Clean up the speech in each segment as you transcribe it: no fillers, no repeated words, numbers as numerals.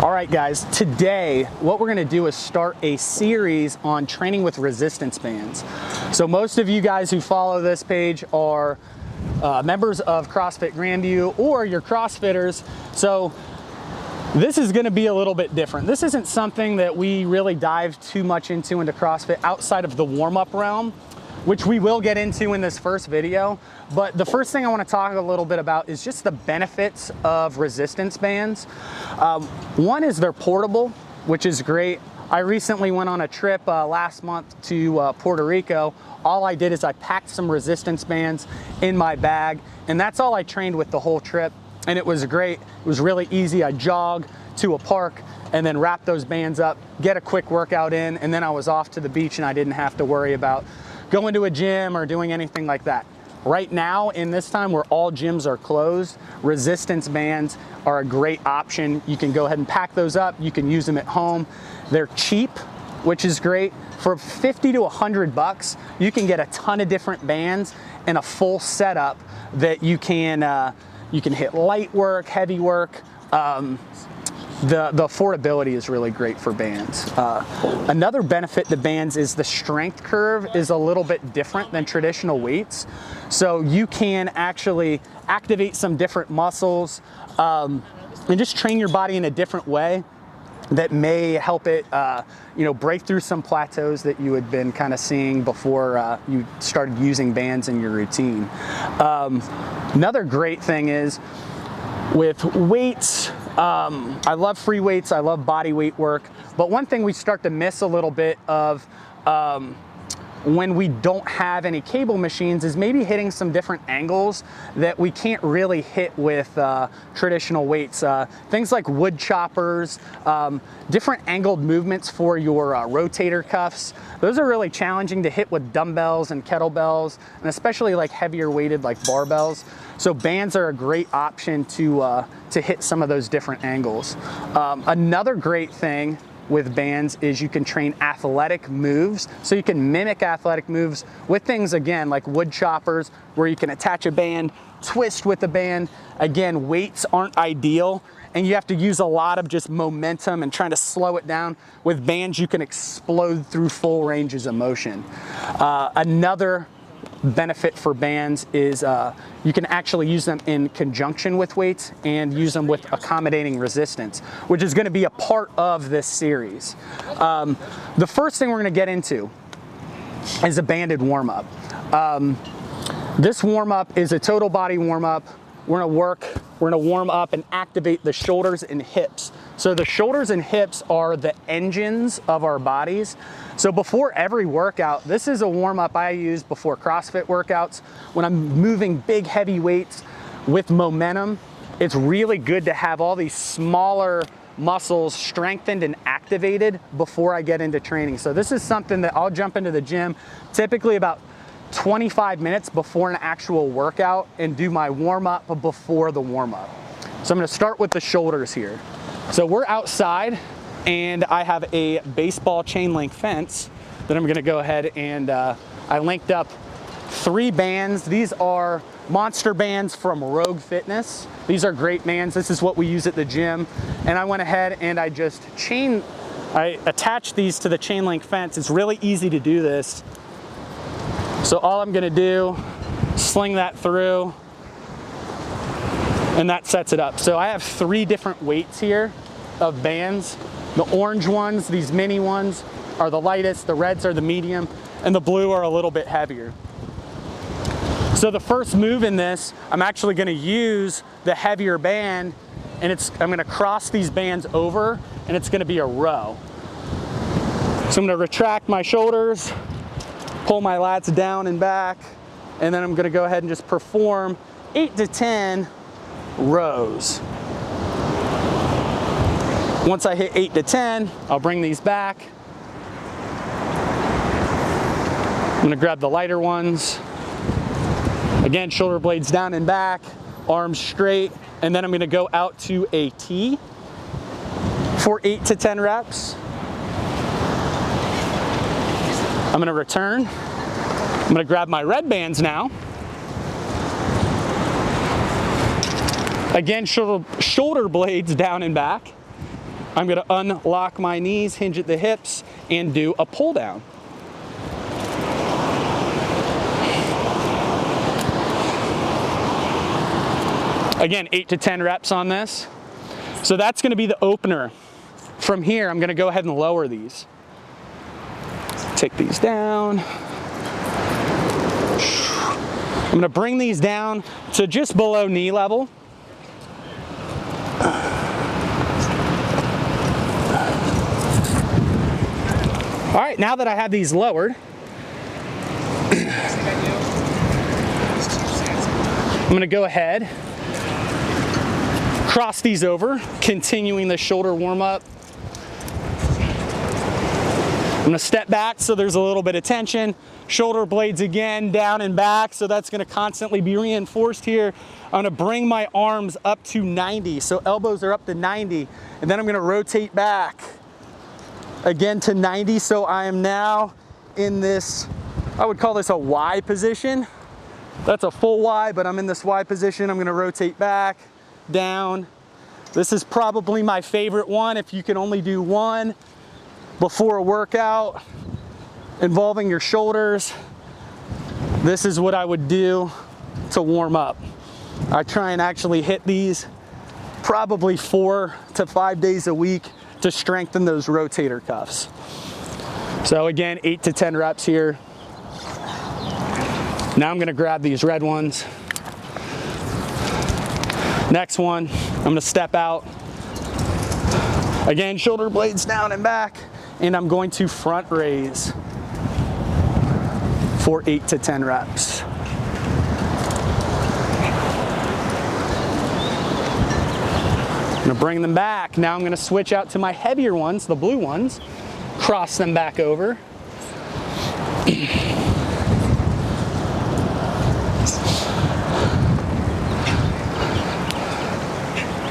All right, guys, today what we're gonna do is start a series on training with resistance bands. So most of you guys who follow this page are members of CrossFit Grandview, or you're CrossFitters. So this is gonna be a little bit different. This isn't something that we really dive too much into CrossFit outside of the warm-up realm, which we will get into in this first video. But the first thing I want to talk a little bit about is just the benefits of resistance bands. One is they're portable, which is great. I recently went on a trip last month to Puerto Rico. All I did is I packed some resistance bands in my bag, and that's all I trained with the whole trip. And it was great. It was really easy. I jog to a park and then wrap those bands up, get a quick workout in, and then I was off to the beach and I didn't have to worry about going to a gym or doing anything like that. Right now, in this time where all gyms are closed, resistance bands are a great option. You can go ahead and pack those up. You can use them at home. They're cheap, which is great. For 50 to 100 bucks, you can get a ton of different bands and a full setup that you can hit light work, heavy work. The affordability is really great for bands. Another benefit to bands is the strength curve is a little bit different than traditional weights. So you can actually activate some different muscles and just train your body in a different way that may help it break through some plateaus that you had been kind of seeing before you started using bands in your routine. Another great thing is with weights, I love free weights, I love body weight work, but one thing we start to miss a little bit of when we don't have any cable machines is maybe hitting some different angles that we can't really hit with traditional weights. Things like wood choppers, different angled movements for your rotator cuffs. Those are really challenging to hit with dumbbells and kettlebells, and especially like heavier weighted like barbells. So bands are a great option to hit some of those different angles. Another great thing with bands is you can train athletic moves. So you can mimic athletic moves with things, again, like wood choppers, where you can attach a band, twist with the band. Again, weights aren't ideal, and you have to use a lot of just momentum and trying to slow it down. With bands, you can explode through full ranges of motion. Another benefit for bands is you can actually use them in conjunction with weights and use them with accommodating resistance, which is going to be a part of this series. The first thing we're going to get into is a banded warm-up. This warm-up is a total body warm-up. We're going to warm up and activate the shoulders and hips. So the shoulders and hips are the engines of our bodies. So before every workout, this is a warm-up I use before CrossFit workouts. When I'm moving big, heavy weights with momentum, it's really good to have all these smaller muscles strengthened and activated before I get into training. So this is something that I'll jump into the gym typically about 25 minutes before an actual workout and do my warm-up before the warm-up. So I'm going to start with the shoulders here. So we're outside and I have a baseball chain link fence that I'm going to go ahead and I linked up 3 bands. These are monster bands from Rogue Fitness. These are great bands. This is what we use at the gym. And I went ahead and I attached these to the chain link fence. It's really easy to do this. So all I'm gonna do, sling that through, and that sets it up. So I have 3 different weights here of bands. The orange ones, these mini ones, are the lightest, the reds are the medium, and the blue are a little bit heavier. So the first move in this, I'm actually gonna use the heavier band, and I'm gonna cross these bands over, and it's gonna be a row. So I'm gonna retract my shoulders, pull my lats down and back, and then I'm gonna go ahead and just perform 8 to 10 rows. Once I hit 8 to 10, I'll bring these back. I'm gonna grab the lighter ones. Again, shoulder blades down and back, arms straight, and then I'm gonna go out to a T for 8 to 10 reps. I'm gonna return. I'm gonna grab my red bands now. Again, shoulder blades down and back. I'm gonna unlock my knees, hinge at the hips, and do a pull down. Again, 8 to 10 reps on this. So that's gonna be the opener. From here, I'm gonna go ahead and lower these. Take these down. I'm gonna bring these down to just below knee level. All right, now that I have these lowered, I'm gonna go ahead, cross these over, continuing the shoulder warm up. I'm gonna step back so there's a little bit of tension. Shoulder blades again, down and back, so that's gonna constantly be reinforced here. I'm gonna bring my arms up to 90, so elbows are up to 90, and then I'm gonna rotate back again to 90, so I am now in this, I would call this a Y position. That's a full Y, but I'm in this Y position. I'm gonna rotate back, down. This is probably my favorite one if you can only do one before a workout involving your shoulders. This is what I would do to warm up. I try and actually hit these probably 4 to 5 days a week to strengthen those rotator cuffs. So again, 8 to 10 reps here. Now I'm gonna grab these red ones. Next one, I'm gonna step out. Again, shoulder blades down and back, and I'm going to front raise for 8 to 10 reps. I'm gonna bring them back. Now I'm gonna switch out to my heavier ones, the blue ones, cross them back over.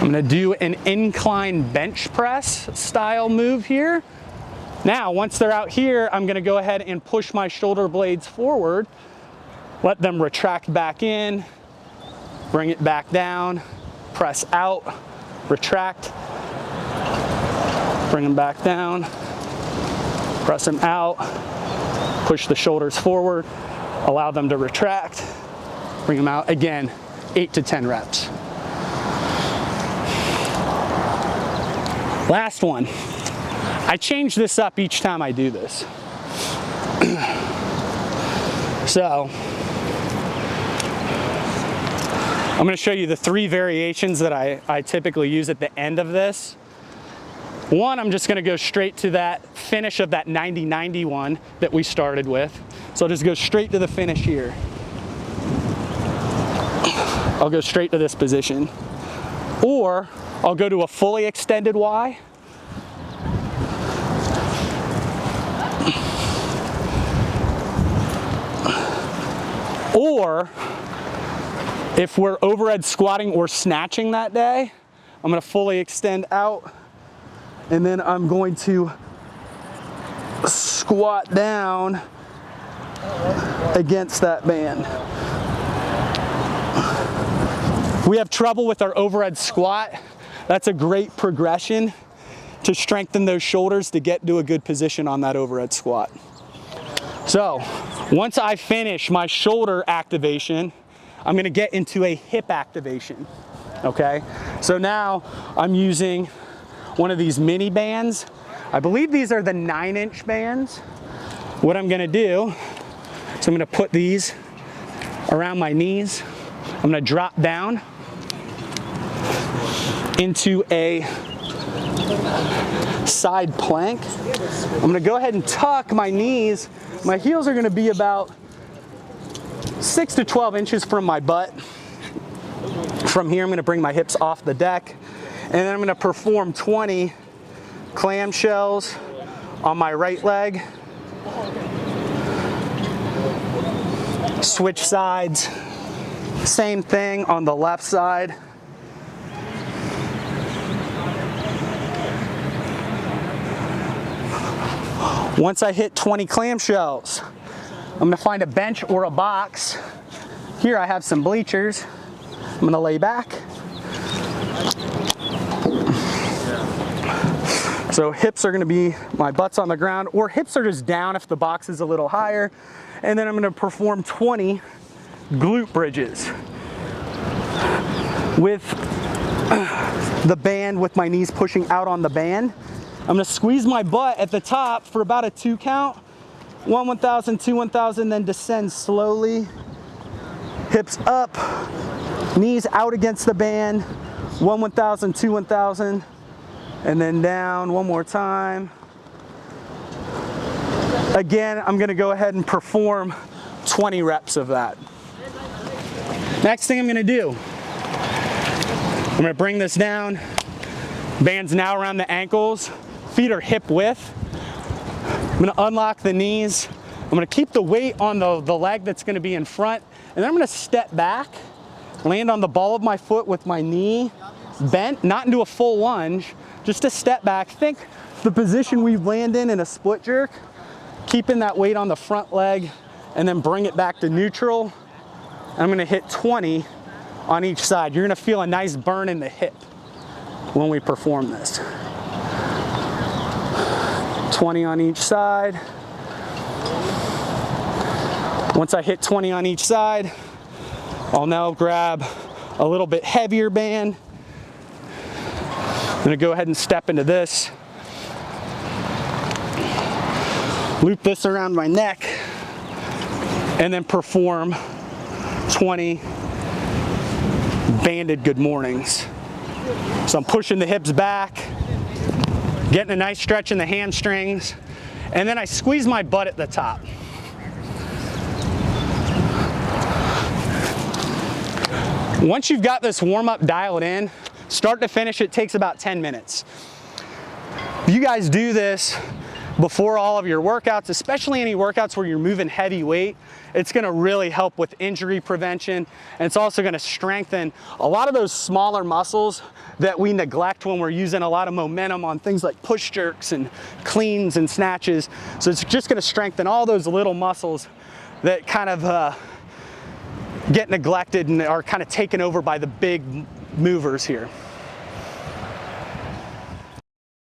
I'm gonna do an incline bench press style move here. Now, once they're out here, I'm gonna go ahead and push my shoulder blades forward, let them retract back in, bring it back down, press out, retract, bring them back down, press them out, push the shoulders forward, allow them to retract, bring them out. Again, 8 to 10 reps. Last one. I change this up each time I do this. So, I'm gonna show you the 3 variations that I typically use at the end of this. One, I'm just gonna go straight to that finish of that 90-90 one that we started with. So I'll just go straight to the finish here. I'll go straight to this position. Or, I'll go to a fully extended Y. Or, if we're overhead squatting or snatching that day, I'm gonna fully extend out, and then I'm going to squat down against that band. If we have trouble with our overhead squat, that's a great progression to strengthen those shoulders to get to a good position on that overhead squat. So, once I finish my shoulder activation, I'm gonna get into a hip activation, okay? So now I'm using one of these mini bands. I believe these are the 9-inch bands. What I'm gonna do is I'm gonna put these around my knees. I'm gonna drop down into a side plank. I'm gonna go ahead and tuck my knees. My heels are gonna be about 6 to 12 inches from my butt. From here, I'm gonna bring my hips off the deck, and then I'm gonna perform 20 clamshells on my right leg. Switch sides, same thing on the left side. Once I hit 20 clamshells, I'm gonna find a bench or a box. Here I have some bleachers. I'm gonna lay back. So hips are gonna be, my butt's on the ground, or hips are just down if the box is a little higher. And then I'm gonna perform 20 glute bridges with the band, with my knees pushing out on the band. I'm gonna squeeze my butt at the top for about a 2 count. 1, 1,000, 2, 1,000, then descend slowly. Hips up, knees out against the band. 1, 1,000, 2, 1,000, and then down one more time. Again, I'm gonna go ahead and perform 20 reps of that. Next thing I'm gonna do, I'm gonna bring this down. Band's now around the ankles. Feet are hip width. I'm gonna unlock the knees. I'm gonna keep the weight on the leg that's gonna be in front, and then I'm gonna step back, land on the ball of my foot with my knee bent, not into a full lunge, just a step back. Think the position we land in a split jerk, keeping that weight on the front leg, and then bring it back to neutral. I'm gonna hit 20 on each side. You're gonna feel a nice burn in the hip when we perform this. 20 on each side. Once I hit 20 on each side, I'll now grab a little bit heavier band. I'm gonna go ahead and step into this. Loop this around my neck, and then perform 20 banded good mornings. So I'm pushing the hips back, getting a nice stretch in the hamstrings, and then I squeeze my butt at the top. Once you've got this warm-up dialed in, start to finish, it takes about 10 minutes. If you guys do this before all of your workouts, especially any workouts where you're moving heavy weight, it's gonna really help with injury prevention, and it's also gonna strengthen a lot of those smaller muscles that we neglect when we're using a lot of momentum on things like push jerks and cleans and snatches. So it's just gonna strengthen all those little muscles that kind of get neglected and are kind of taken over by the big movers here.